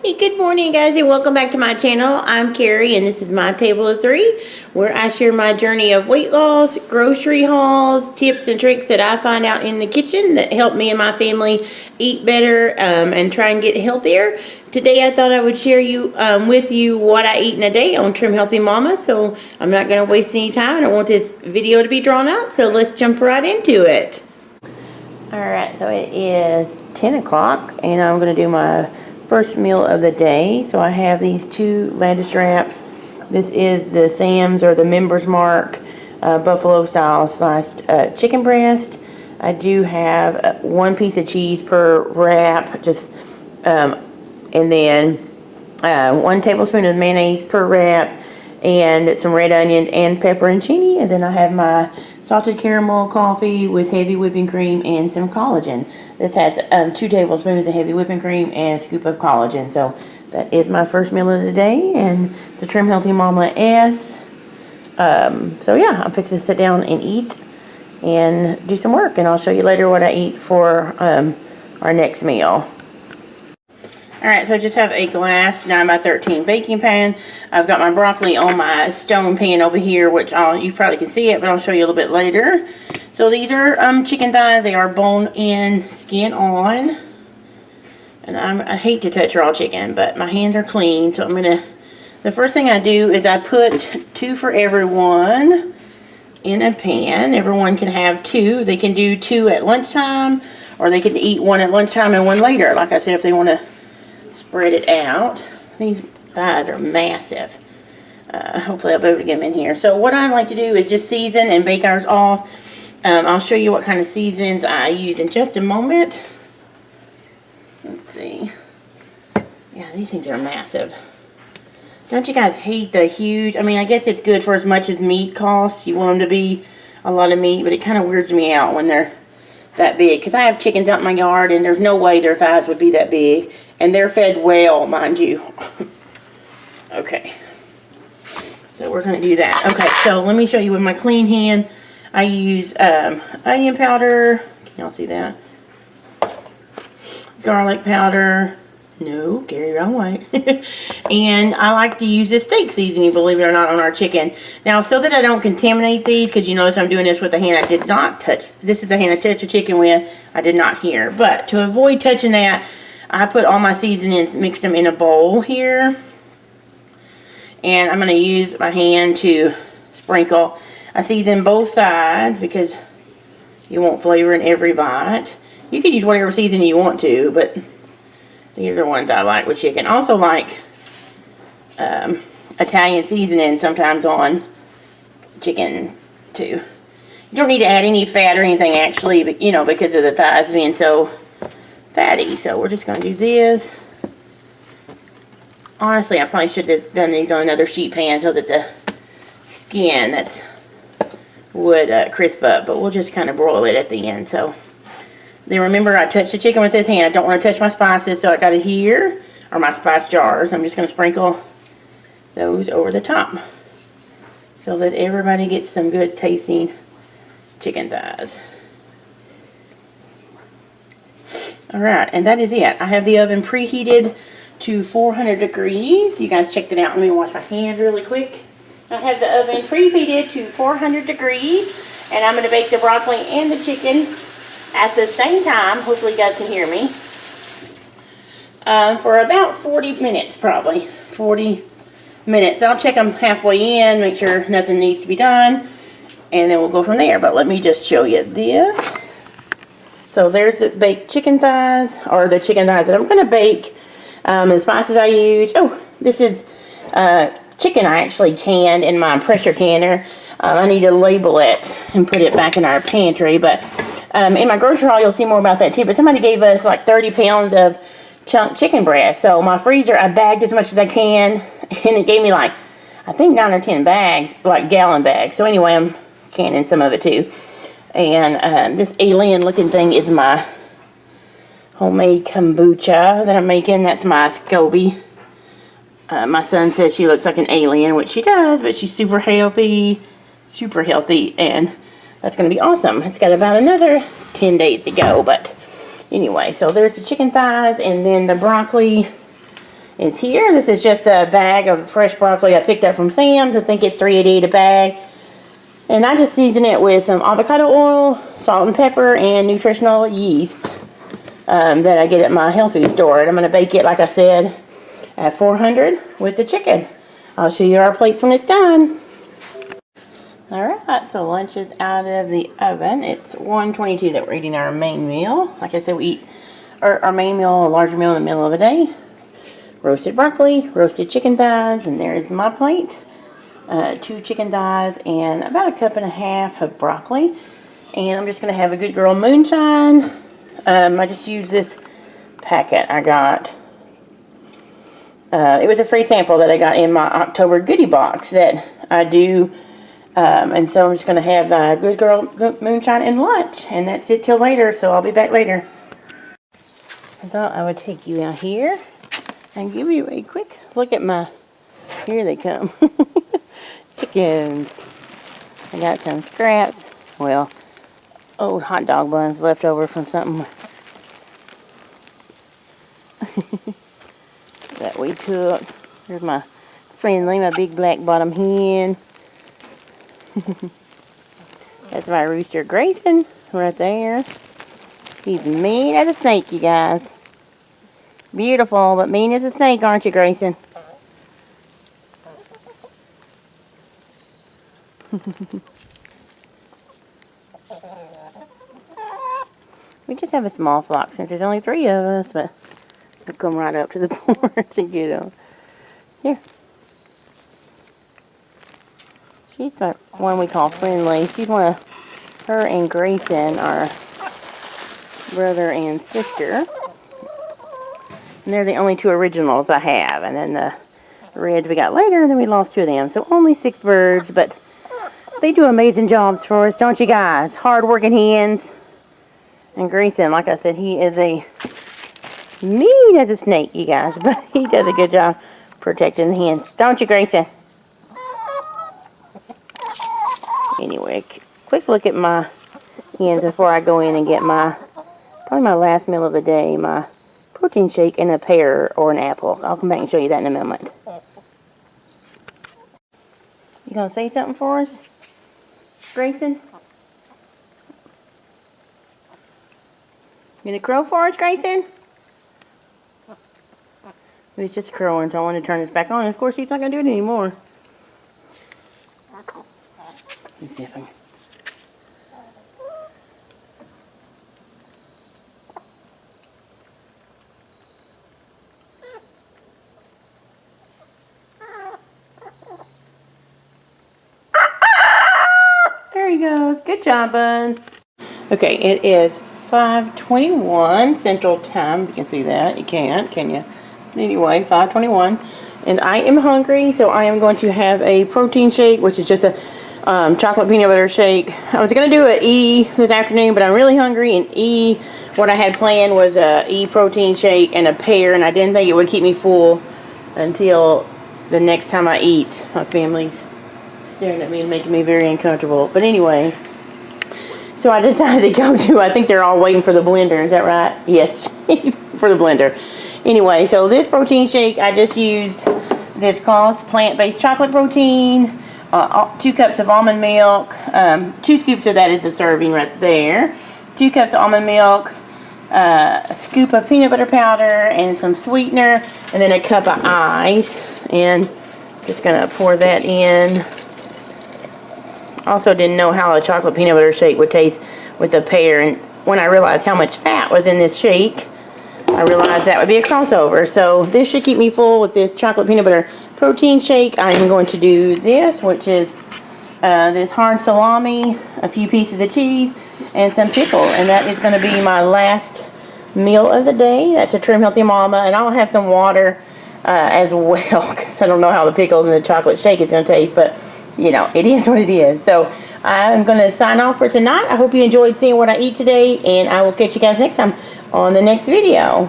Hey, good morning guys, and welcome back to my channel. I'm Carrie and this is my table of three, where I share my journey of weight loss, grocery hauls, tips and tricks that I find out in the kitchen that help me and my family eat better and try and get healthier. Today I thought I would share with you what I eat in a day on Trim Healthy Mama, so I'm not going to waste any time. I don't want this video to be drawn out, so let's jump right into it. Alright, so it is 10 o'clock and I'm going to do my first meal of the day. So I have these two lettuce wraps. This is the Sam's or the Members Mark buffalo style sliced chicken breast. I do have one piece of cheese per wrap, and then 1 tablespoon of mayonnaise per wrap, and some red onion and pepperoncini. And then I have my salted caramel coffee with heavy whipping cream and some collagen. This has 2 tablespoons of heavy whipping cream and a scoop of collagen. So that is my first meal of the day, and the Trim Healthy Mama S. So yeah, I'm fixing to sit down and eat and do some work, and I'll show you later what I eat for our next meal. Alright, so I just have a glass 9x13 baking pan. I've got my broccoli on my stone pan over here, which you probably can see it, but I'll show you a little bit later. So these are chicken thighs. They are bone in, skin on. And I hate to touch raw chicken, but my hands are clean, so the first thing I do is I put 2 for everyone in a pan. Everyone can have 2. They can do 2 at lunchtime, or they can eat 1 at lunchtime and 1 later. Like I said, if they want to spread it out. These thighs are massive. Hopefully I'll be able to get them in here. So what I like to do is just season and bake ours off. I'll show you what kind of seasons I use in just a moment. Let's see. Yeah, these things are massive. Don't you guys hate the huge? I mean, I guess it's good for as much as meat costs. You want them to be a lot of meat, but it kind of weirds me out when they're that big, because I have chickens out in my yard and there's no way their thighs would be that big, and they're fed well, mind you. Okay, so we're going to do that. Okay, so let me show you with my clean hand. I use onion powder. Can y'all see that? Garlic powder. No, Gary, wrong way. And I like to use this steak seasoning, believe it or not, on our chicken. Now, so that I don't contaminate these, because you notice I'm doing this with a hand I did not touch. This is a hand I touched the chicken with. I did not here. But to avoid touching that, I put all my seasonings, mixed them in a bowl here. And I'm going to use my hand to sprinkle. I season both sides because you want flavor in every bite. You can use whatever seasoning you want to, but these are the ones I like with chicken. I also like Italian seasoning sometimes on chicken too. You don't need to add any fat or anything actually, but you know, because of the thighs being so fatty. So we're just going to do this. Honestly, I probably should have done these on another sheet pan so that the skin would crisp up, but we'll just kind of broil it at the end. So then remember, I touched the chicken with this hand. I don't want to touch my spices, so I got it here, or my spice jars. I'm just going to sprinkle those over the top so that everybody gets some good tasting chicken thighs. Alright, and that is it. I have the oven preheated to 400 degrees. You guys check that out. Let me wash my hands really quick. I have the oven preheated to 400 degrees, and I'm going to bake the broccoli and the chicken at the same time. Hopefully you guys can hear me. For about 40 minutes, probably 40 minutes. I'll check them halfway in, make sure nothing needs to be done, and then we'll go from there. But let me just show you this. So there's the baked chicken thighs, or the chicken thighs that I'm going to bake. The spices I use. Oh, this is chicken I actually canned in my pressure canner. I need to label it and put it back in our pantry, but in my grocery haul, you'll see more about that too. But somebody gave us like 30 pounds of chunk chicken breast. So my freezer, I bagged as much as I can, and it gave me like, I think 9 or 10 bags, like gallon bags. So anyway, I'm canning some of it too. And this alien looking thing is my homemade kombucha that I'm making. That's my SCOBY. My son says she looks like an alien, which she does, but she's super healthy, and that's going to be awesome. It's got about another 10 days to go, but anyway, so there's the chicken thighs, and then the broccoli is here. This is just a bag of fresh broccoli I picked up from Sam's. I think it's $3.88 a bag. And I just season it with some avocado oil, salt and pepper, and nutritional yeast that I get at my health food store. And I'm going to bake it, like I said, at 400 with the chicken. I'll show you our plates when it's done. Alright, so lunch is out of the oven. It's 1:22 that we're eating our main meal. Like I said, we eat our main meal, a larger meal in the middle of the day. Roasted broccoli, roasted chicken thighs, and there's my plate. 2 chicken thighs and about 1.5 cups of broccoli. And I'm just going to have a good girl moonshine. I just used this packet I got. It was a free sample that I got in my October goodie box that I do. And so I'm just going to have good girl moonshine and lunch. And that's it till later, so I'll be back later. I thought I would take you out here and give you a quick look at my... Here they come. Chickens. I got some scraps. Well, old hot dog buns left over from something that we took. There's my friendly, my big black bottom hen. That's my rooster Grayson right there. He's mean as a snake, you guys. Beautiful, but mean as a snake, aren't you, Grayson? We just have a small flock since there's only 3 of us, but we'll come right up to the porch and get them. Here. She's the one we call Friendly. She's one of, her and Grayson are brother and sister. And they're the only 2 originals I have. And then the reds we got later, and then we lost 2 of them. So only 6 birds, but they do amazing jobs for us, don't you guys? Hard-working hens. And Grayson, like I said, he is a mean as a snake, you guys. But he does a good job protecting the hens. Don't you, Grayson? Anyway, quick look at my hens before I go in and get probably my last meal of the day, my protein shake and a pear or an apple. I'll come back and show you that in a moment. You gonna say something for us, Grayson? You gonna crow for us, Grayson? He was just crowing, so I wanted to turn this back on. And of course, he's not gonna do it anymore. Let me see if I can. There he goes. Good job, bud. Okay, it is 5:21 Central Time. You can see that. You can't, can you? Anyway, 5:21. And I am hungry, so I am going to have a protein shake, which is just a chocolate peanut butter shake. I was going to do an E this afternoon, but I'm really hungry, and E, what I had planned was a E protein shake and a pear, and I didn't think it would keep me full until the next time I eat. My family's staring at me and making me very uncomfortable. But anyway, so I decided to go to, I think they're all waiting for the blender, is that right? Yes, for the blender. Anyway, so this protein shake, I just used this Kloss plant-based chocolate protein, 2 cups of almond milk, 2 scoops of that is a serving right there, 2 cups of almond milk, a scoop of peanut butter powder, and some sweetener, and then a cup of ice, and just gonna pour that in. Also didn't know how a chocolate peanut butter shake would taste with the pear, and when I realized how much fat was in this shake, I realized that would be a crossover. So this should keep me full with this chocolate peanut butter protein shake. I'm going to do this, which is this hard salami, a few pieces of cheese, and some pickle. And that is going to be my last meal of the day. That's a Trim Healthy Mama. And I'll have some water as well, because I don't know how the pickles and the chocolate shake is going to taste. But, you know, it is what it is. So I'm going to sign off for tonight. I hope you enjoyed seeing what I eat today. And I will catch you guys next time on the next video.